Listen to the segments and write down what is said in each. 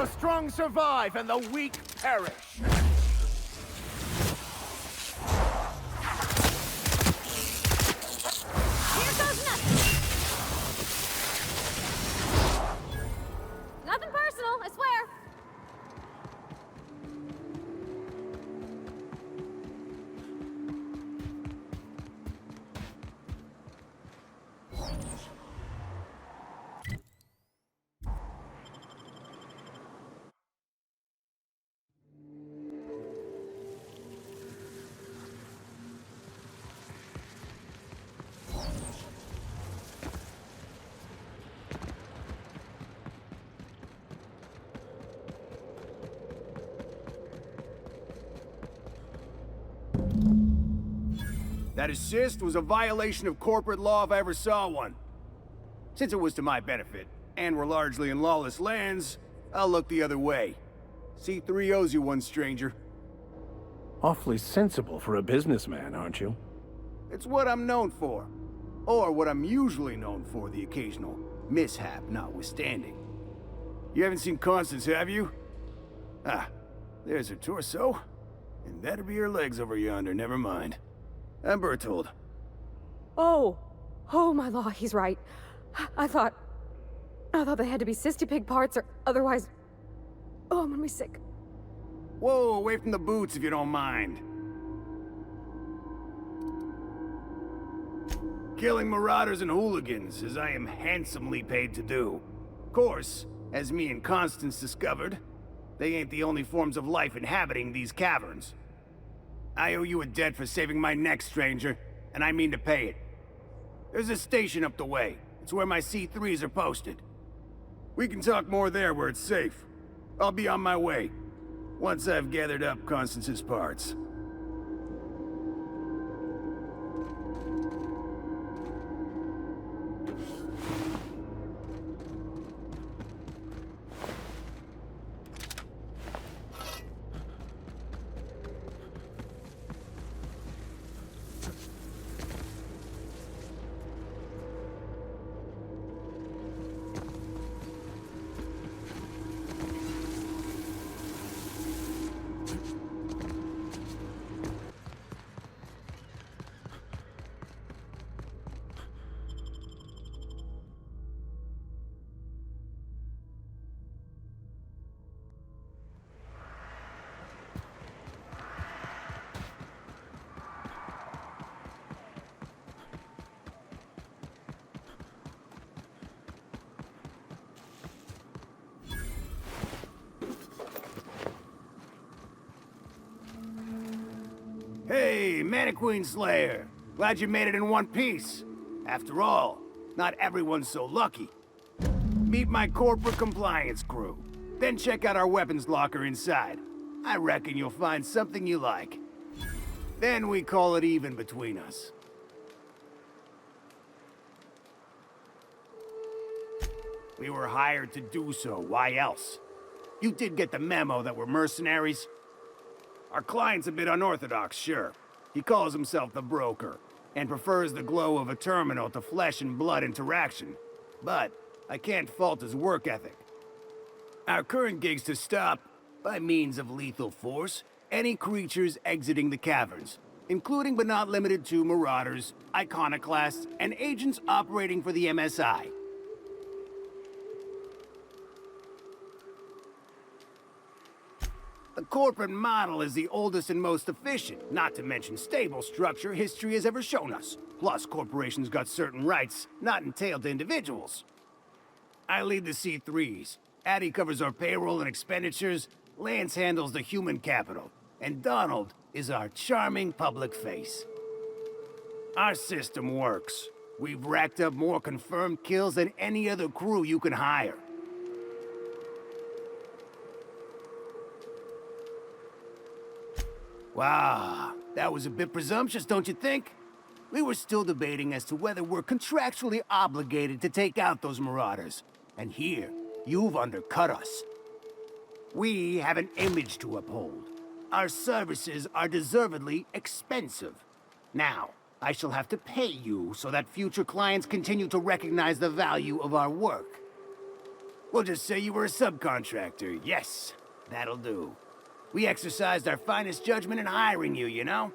The strong survive and the weak perish. Here goes nothing. Nothing personal, I swear. That assist was a violation of corporate law if I ever saw one. Since it was to my benefit, and we're largely in lawless lands, I'll look the other way. C3 owes you one, stranger. Awfully sensible for a businessman, aren't you? It's what I'm known for. Or what I'm usually known for, the occasional mishap notwithstanding. You haven't seen Constance, have you? Ah, there's her torso. And that'll be her legs over yonder, never mind. I'm Bertold. Oh my law, he's right. I thought they had to be cysty pig parts or otherwise... Oh, I'm gonna be sick. Whoa, away from the boots if you don't mind. Killing marauders and hooligans, as I am handsomely paid to do. Of course, as me and Constance discovered, they ain't the only forms of life inhabiting these caverns. I owe you a debt for saving my neck, stranger, and I mean to pay it. There's a station up the way. It's where my C3s are posted. We can talk more there where it's safe. I'll be on my way, once I've gathered up Constance's parts. Hey, Mannequin Slayer! Glad you made it in one piece. After all, not everyone's so lucky. Meet my corporate compliance crew. Then check out our weapons locker inside. I reckon you'll find something you like. Then we call it even between us. We were hired to do so, why else? You did get the memo that we're mercenaries? Our client's a bit unorthodox, sure. He calls himself the broker, and prefers the glow of a terminal to flesh and blood interaction. But I can't fault his work ethic. Our current gig's to stop, by means of lethal force, any creatures exiting the caverns, including but not limited to marauders, iconoclasts, and agents operating for the MSI. The corporate model is the oldest and most efficient, not to mention stable structure history has ever shown us. Plus, corporations got certain rights not entailed to individuals. I lead the C3s. Addie covers our payroll and expenditures, Lance handles the human capital, and Donald is our charming public face. Our system works. We've racked up more confirmed kills than any other crew you can hire. Wow, that was a bit presumptuous, don't you think? We were still debating as to whether we're contractually obligated to take out those marauders. And here, you've undercut us. We have an image to uphold. Our services are deservedly expensive. Now, I shall have to pay you so that future clients continue to recognize the value of our work. We'll just say you were a subcontractor. Yes, that'll do. We exercised our finest judgment in hiring you, you know?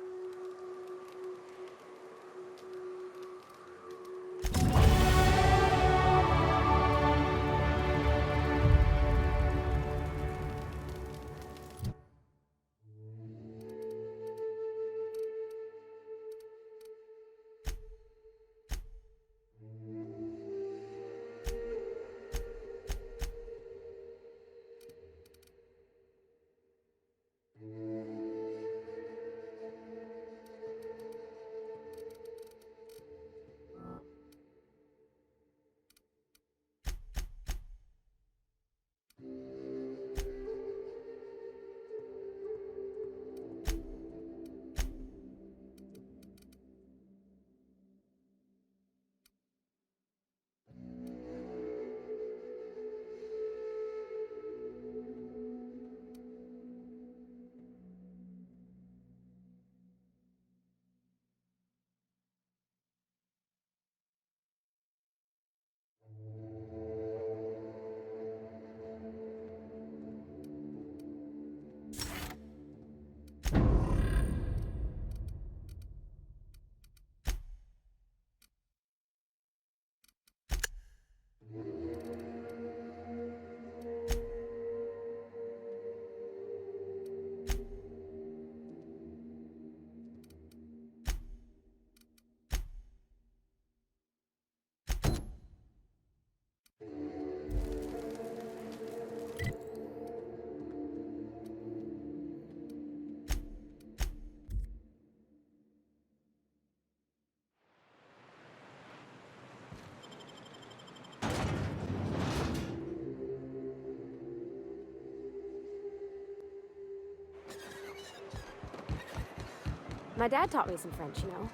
My dad taught me some French, you know?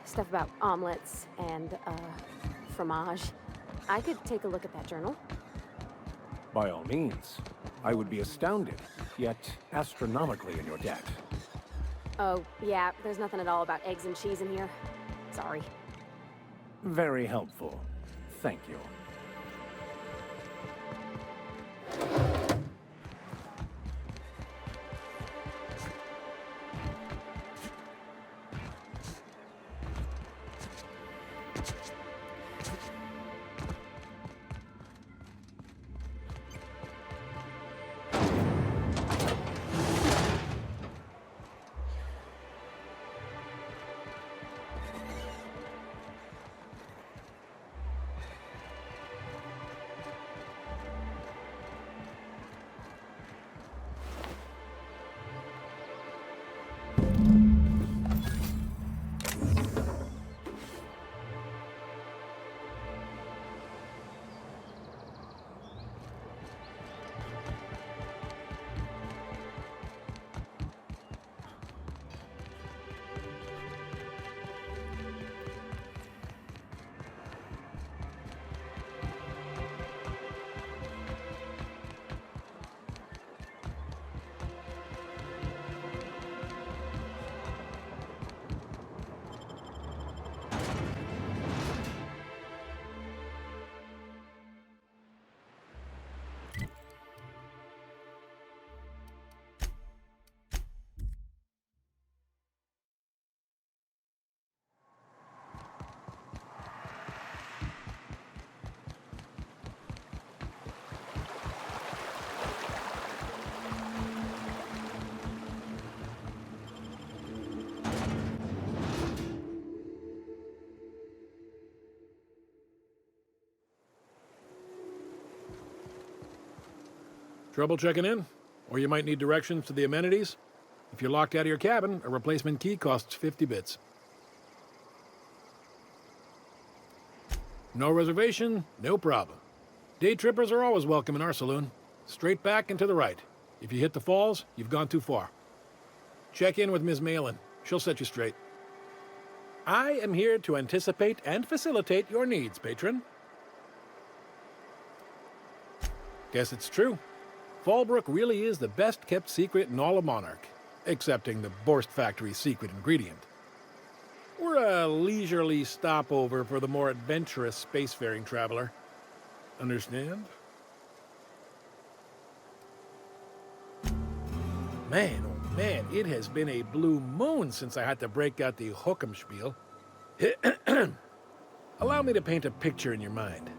Stuff about omelets and, fromage. I could take a look at that journal. By all means. I would be astounded, yet astronomically in your debt. Oh, yeah, there's nothing at all about eggs and cheese in here. Sorry. Very helpful. Thank you. Trouble checking in? Or you might need directions to the amenities? If you're locked out of your cabin, a replacement key costs 50 bits. No reservation? No problem. Day trippers are always welcome in our saloon. Straight back and to the right. If you hit the falls, you've gone too far. Check in with Ms. Malin. She'll set you straight. I am here to anticipate and facilitate your needs, patron. Guess it's true. Fallbrook really is the best-kept secret in all of Monarch, excepting the Borst Factory's secret ingredient. We're a leisurely stopover for the more adventurous spacefaring traveler. Understand? oh man, it has been a blue moon since I had to break out the hook'em spiel. Allow me to paint a picture in your mind.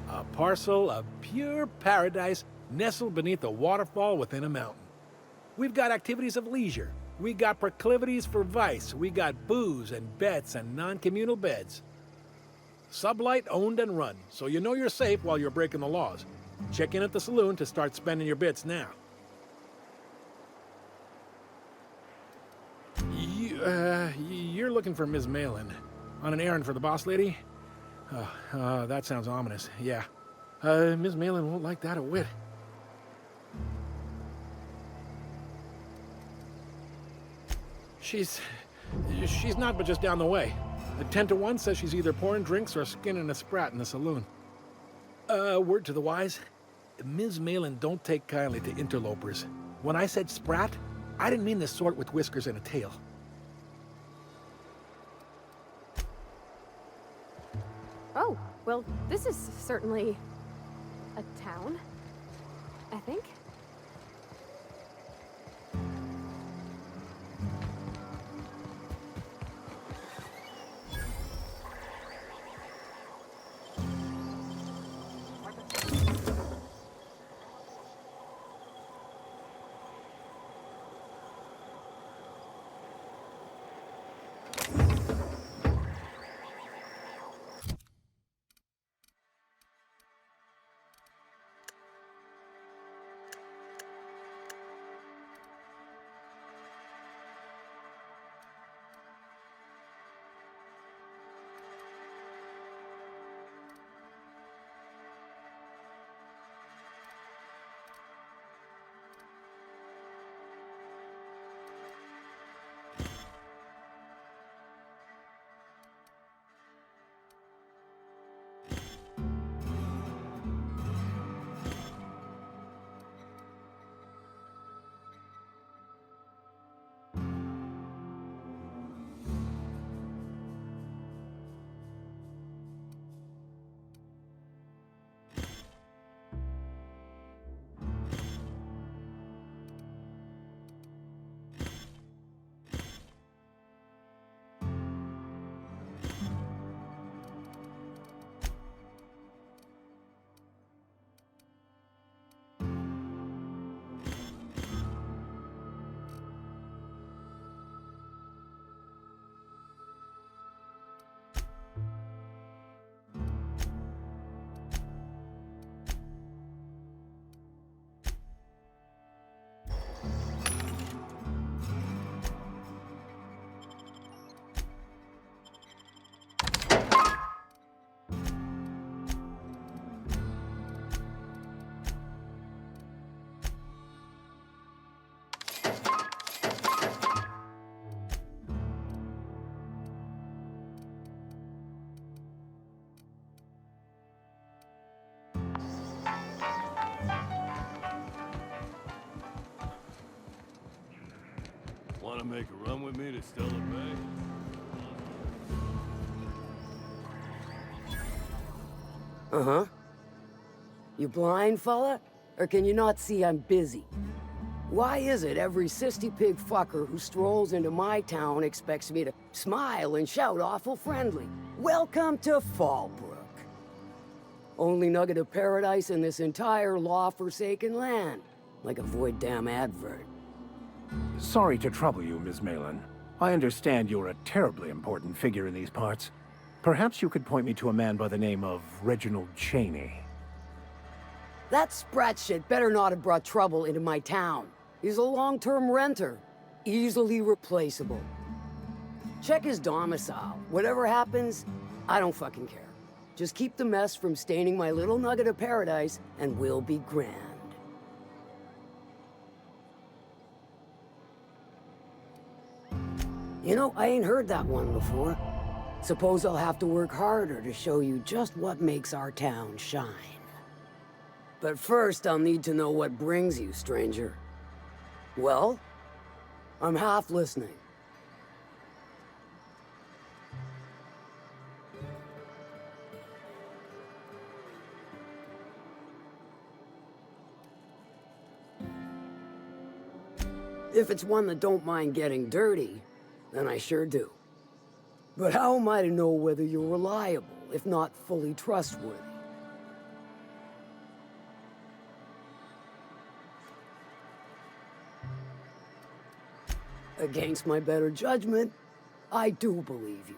A parcel of pure paradise nestled beneath a waterfall within a mountain. We've got activities of leisure. We got proclivities for vice. We got booze and bets and non-communal beds. Sublight owned and run, so you know you're safe while you're breaking the laws. Check in at the saloon to start spending your bits now. You're looking for Ms. Malin. On an errand for the boss lady? That sounds ominous, yeah. Ms. Malin won't like that a whit. She's not but just down the way. A 10 to 1 says she's either pouring drinks or skinning a sprat in the saloon. Word to the wise, Ms. Malin don't take kindly to interlopers. When I said sprat, I didn't mean the sort with whiskers and a tail. Oh, well, this is certainly a town, I think. Want to make a run with me to Stella Bay? Uh-huh. You blind, fella? Or can you not see I'm busy? Why is it every sissy pig fucker who strolls into my town expects me to smile and shout awful friendly? Welcome to Fallbrook. Only nugget of paradise in this entire law-forsaken land. Like a void damn advert. Sorry to trouble you, Ms. Malin. I understand you're a terribly important figure in these parts. Perhaps you could point me to a man by the name of Reginald Cheney. That sprat shit better not have brought trouble into my town. He's a long-term renter. Easily replaceable. Check his domicile. Whatever happens, I don't fucking care. Just keep the mess from staining my little nugget of paradise, and we'll be grand. You know, I ain't heard that one before. Suppose I'll have to work harder to show you just what makes our town shine. But first, I'll need to know what brings you, stranger. Well, I'm half listening. If it's one that don't mind getting dirty, then I sure do. But how am I to know whether you're reliable, if not fully trustworthy? Against my better judgment, I do believe you.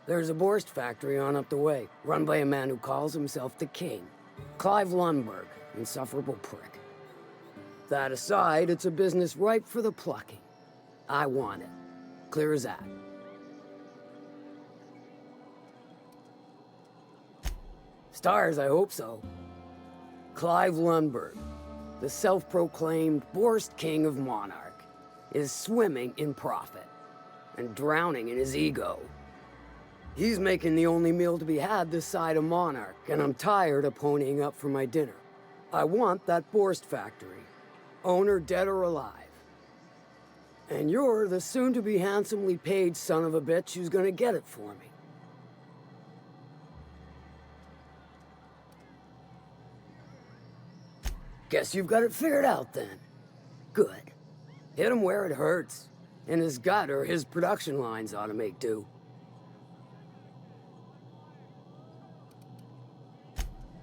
There's a Borst factory on up the way, run by a man who calls himself the King. Clive Lundberg, insufferable prick. That aside, it's a business ripe for the plucking. I want it. Clear as that. Stars, I hope so. Clive Lundberg, the self-proclaimed Borst King of Monarch, is swimming in profit and drowning in his ego. He's making the only meal to be had this side of Monarch, and I'm tired of ponying up for my dinner. I want that Borst factory, owner dead or alive. And you're the soon-to-be handsomely paid son of a bitch who's gonna get it for me. Guess you've got it figured out then. Good. Hit him where it hurts. In his gut, or his production lines ought to make do.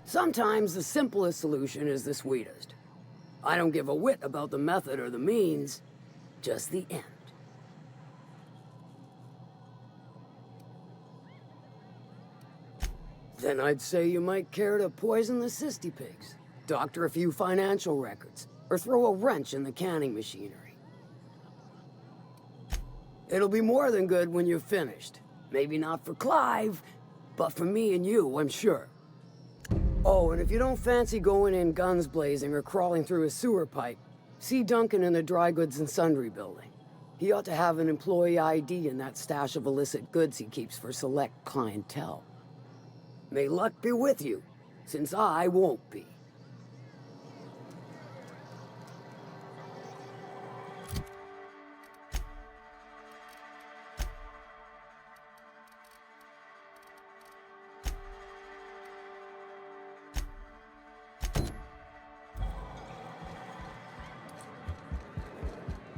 Sometimes the simplest solution is the sweetest. I don't give a whit about the method or the means, just the end. Then I'd say you might care to poison the cysty pigs, doctor a few financial records, or throw a wrench in the canning machinery. It'll be more than good when you're finished. Maybe not for Clive, but for me and you, I'm sure. Oh, and if you don't fancy going in guns blazing or crawling through a sewer pipe, see Duncan in the dry goods and sundry building. He ought to have an employee ID in that stash of illicit goods he keeps for select clientele. May luck be with you, since I won't be.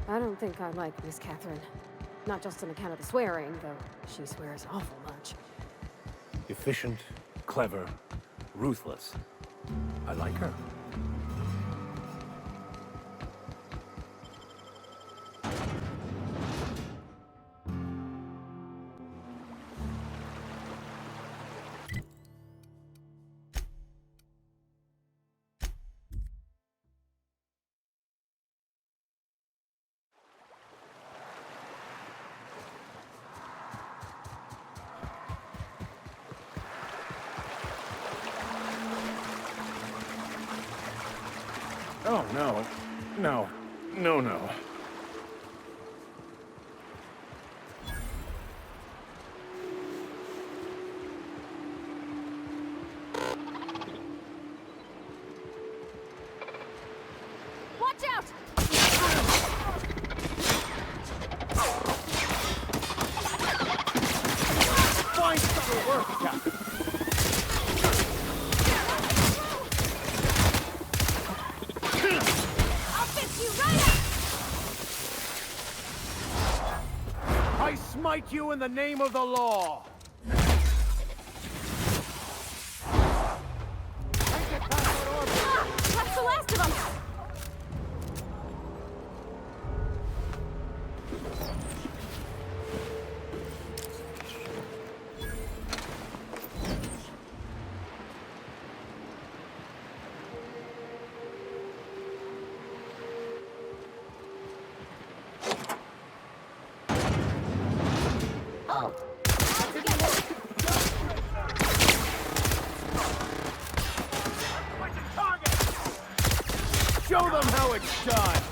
I don't think I like Miss Catherine. Not just on account of the swearing, though she swears awful much. Efficient, clever, ruthless. I like her. Oh, no. No. No, no. Watch out! Find something work, Captain. I smite you in the name of the law! That's the last of them! Show them how it's done!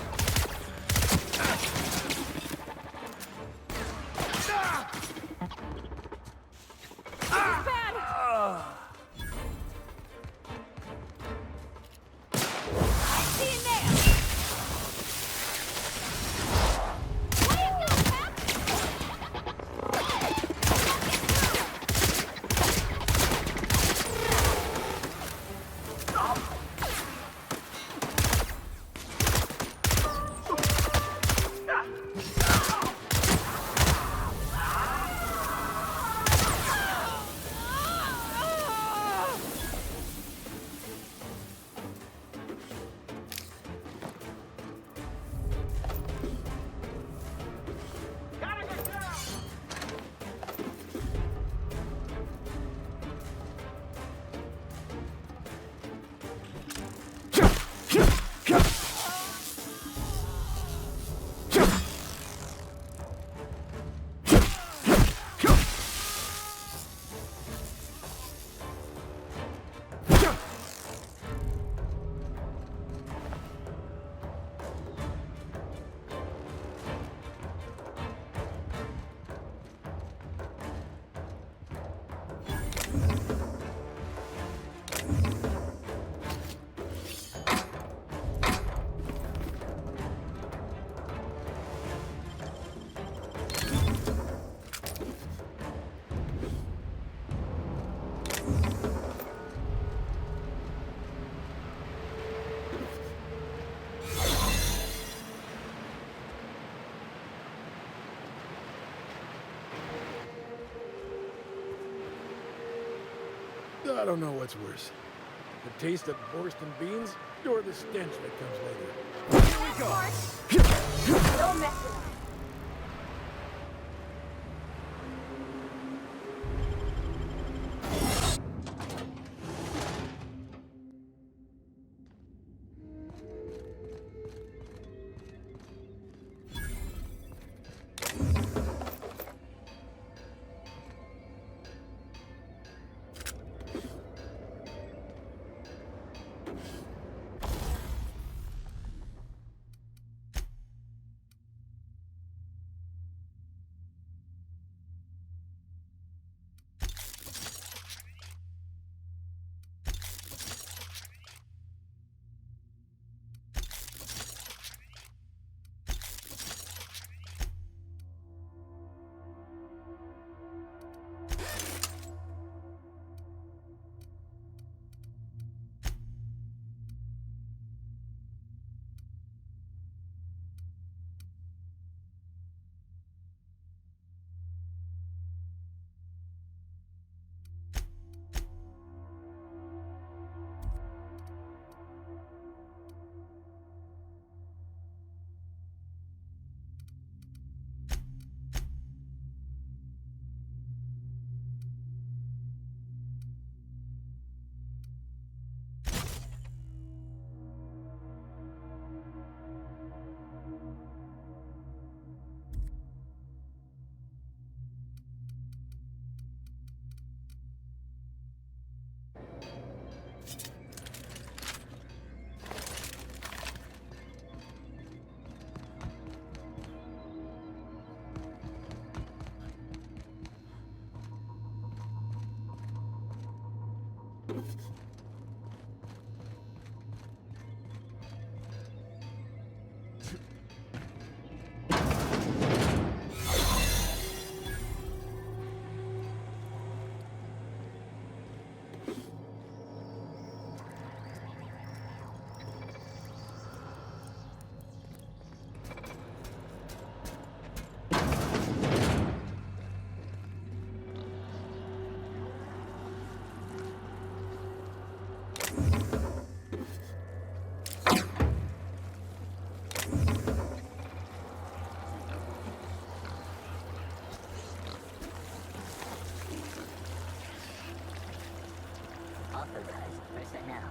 I don't know what's worse. The taste of borscht and beans, or the stench that comes later. Here we go! Don't mess with us. Authorized personnel.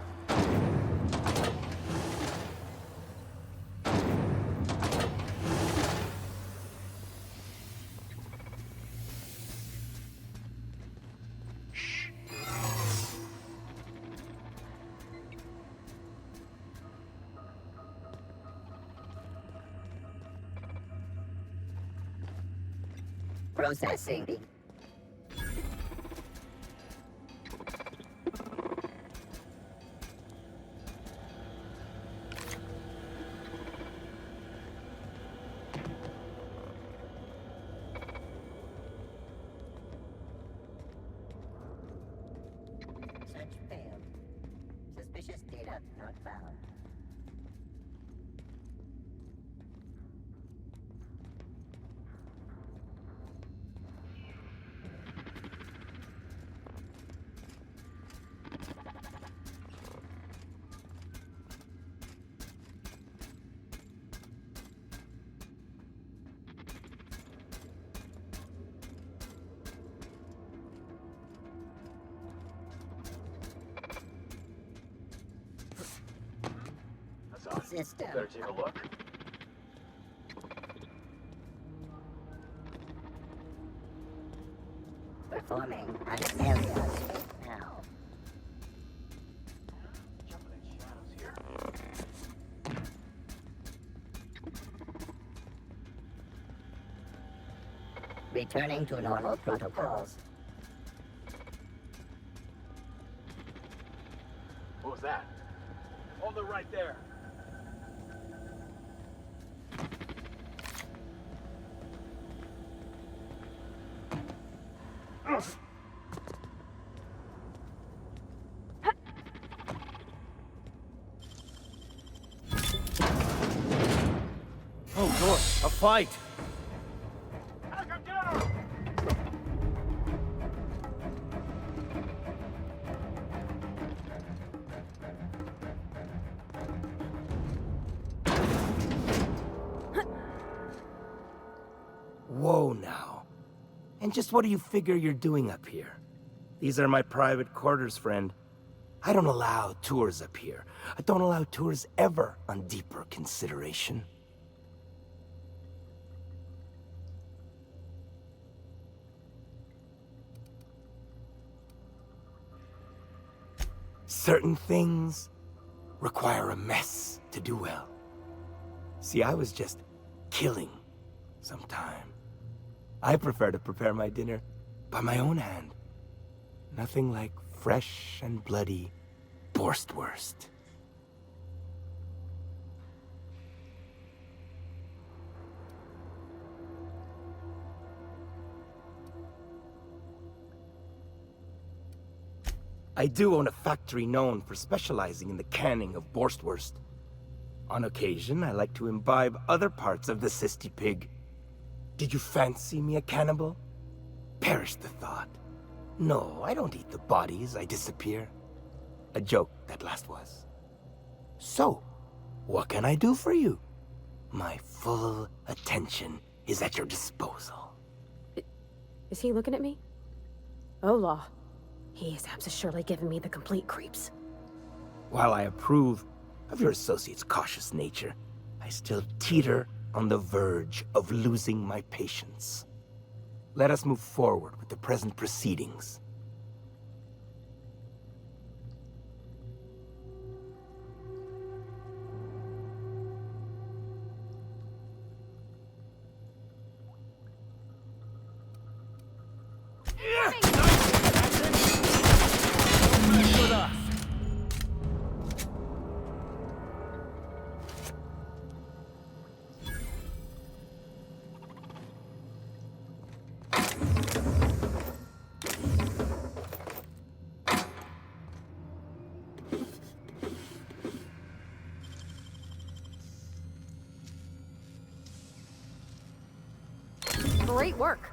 Processing. Search failed. Suspicious data not found. System. Better take a look. Performing an area sweep now. Jumping in shadows here. Returning to normal protocols. was that? Hold it right there. Oh, Lord, a fight! Whoa now. And just what do you figure you're doing up here? These are my private quarters, friend. I don't allow tours up here. I don't allow tours ever on deeper consideration. Certain things require a mess to do well. See, I was just killing some time. I prefer to prepare my dinner by my own hand. Nothing like fresh and bloody Borstwurst. I do own a factory known for specializing in the canning of Borstwurst. On occasion, I like to imbibe other parts of the cysty pig. Did you fancy me a cannibal? Perish the thought. No, I don't eat the bodies, I disappear. A joke, that last was. So, what can I do for you? My full attention is at your disposal. Is he looking at me? Oh, law. He is surely giving me the complete creeps. While I approve of your associate's cautious nature, I still teeter on the verge of losing my patience. Let us move forward with the present proceedings. Great work.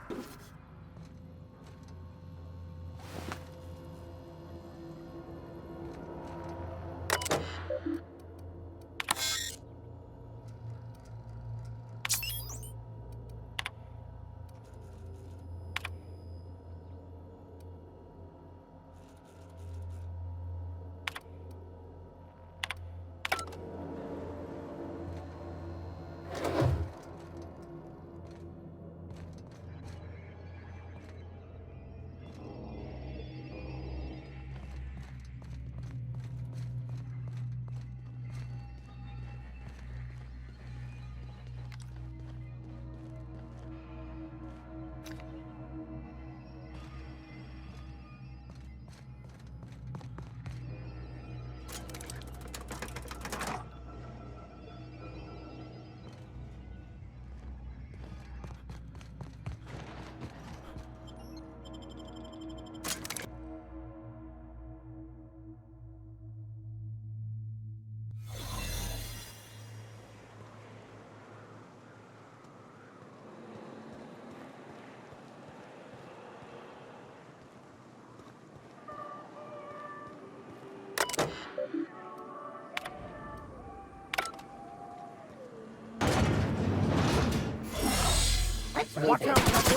Watch out, Captain!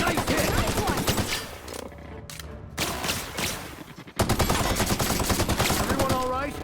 Nice hit! Everyone all right?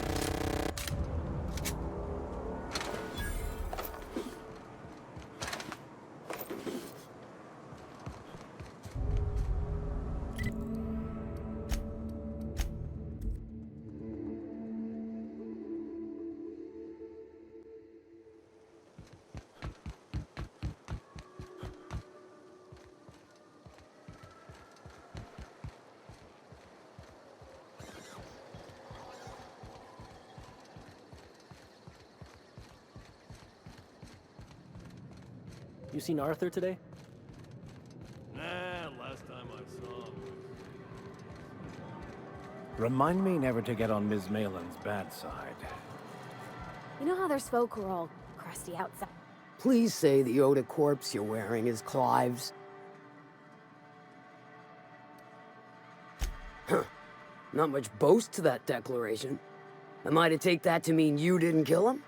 You seen Arthur today? Nah, last time I saw him. Remind me never to get on Ms. Malin's bad side. You know how there's folk who are all crusty outside? Please say the Yoda corpse you're wearing is Clive's. Huh. Not much boast to that declaration. Am I to take that to mean you didn't kill him?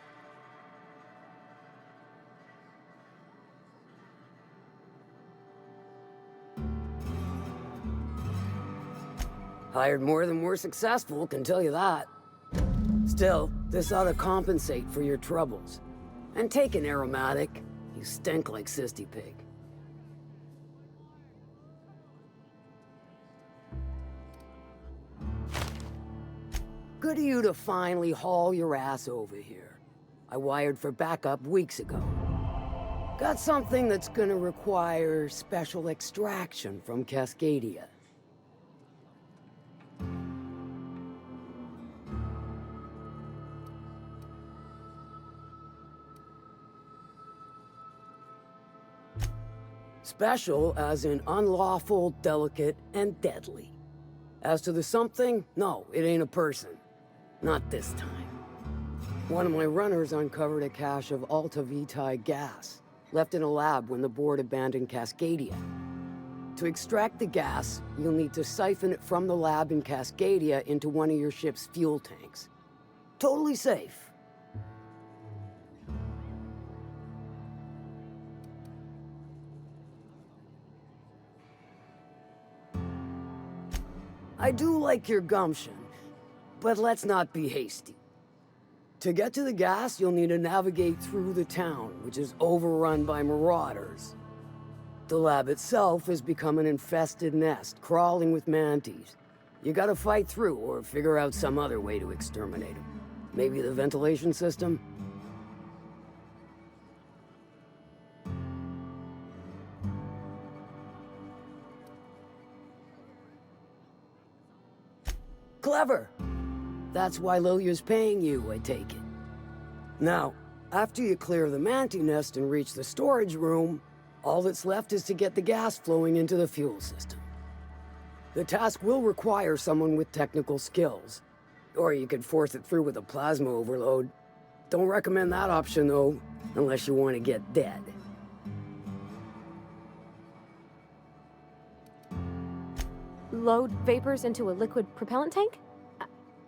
Hired more than we're successful, can tell you that. Still, this ought to compensate for your troubles. And take an aromatic. You stink like Sissy Pig. Good of you to finally haul your ass over here. I wired for backup weeks ago. Got something that's gonna require special extraction from Cascadia. Special as in unlawful, delicate, and deadly. As to the something, no, it ain't a person. Not this time. One of my runners uncovered a cache of Alta Vitae gas, left in a lab when the board abandoned Cascadia. To extract the gas, you'll need to siphon it from the lab in Cascadia into one of your ship's fuel tanks. Totally safe. I do like your gumption, but let's not be hasty. To get to the gas, you'll need to navigate through the town, which is overrun by marauders. The lab itself has become an infested nest, crawling with mantis. You gotta fight through, or figure out some other way to exterminate them. Maybe the ventilation system? Clever. That's why Lilia's paying you, I take it. Now, after you clear the manti nest and reach the storage room, all that's left is to get the gas flowing into the fuel system. The task will require someone with technical skills. Or you could force it through with a plasma overload. Don't recommend that option, though, unless you want to get dead. Load vapors into a liquid propellant tank?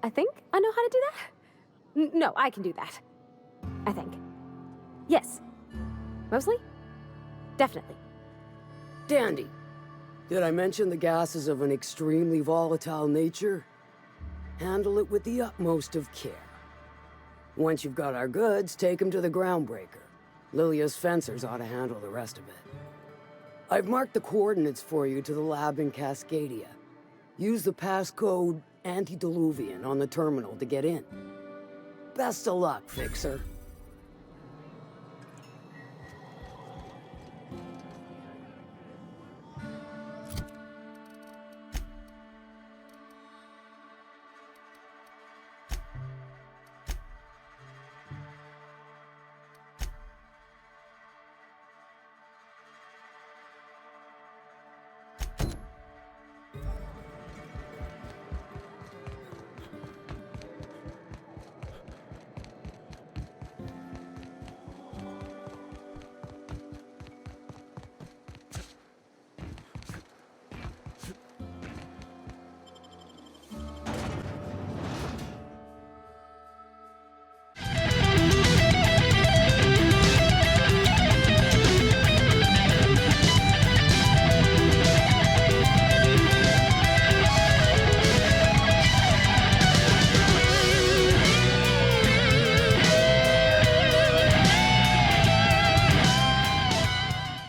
I think I know how to do that. No, I can do that. I think. Yes. Mostly? Definitely. Dandy. Did I mention the gas is of an extremely volatile nature? Handle it with the utmost of care. Once you've got our goods, take them to the groundbreaker. Lilia's fencers ought to handle the rest of it. I've marked the coordinates for you to the lab in Cascadia. Use the passcode Antediluvian on the terminal to get in. Best of luck, Fixer.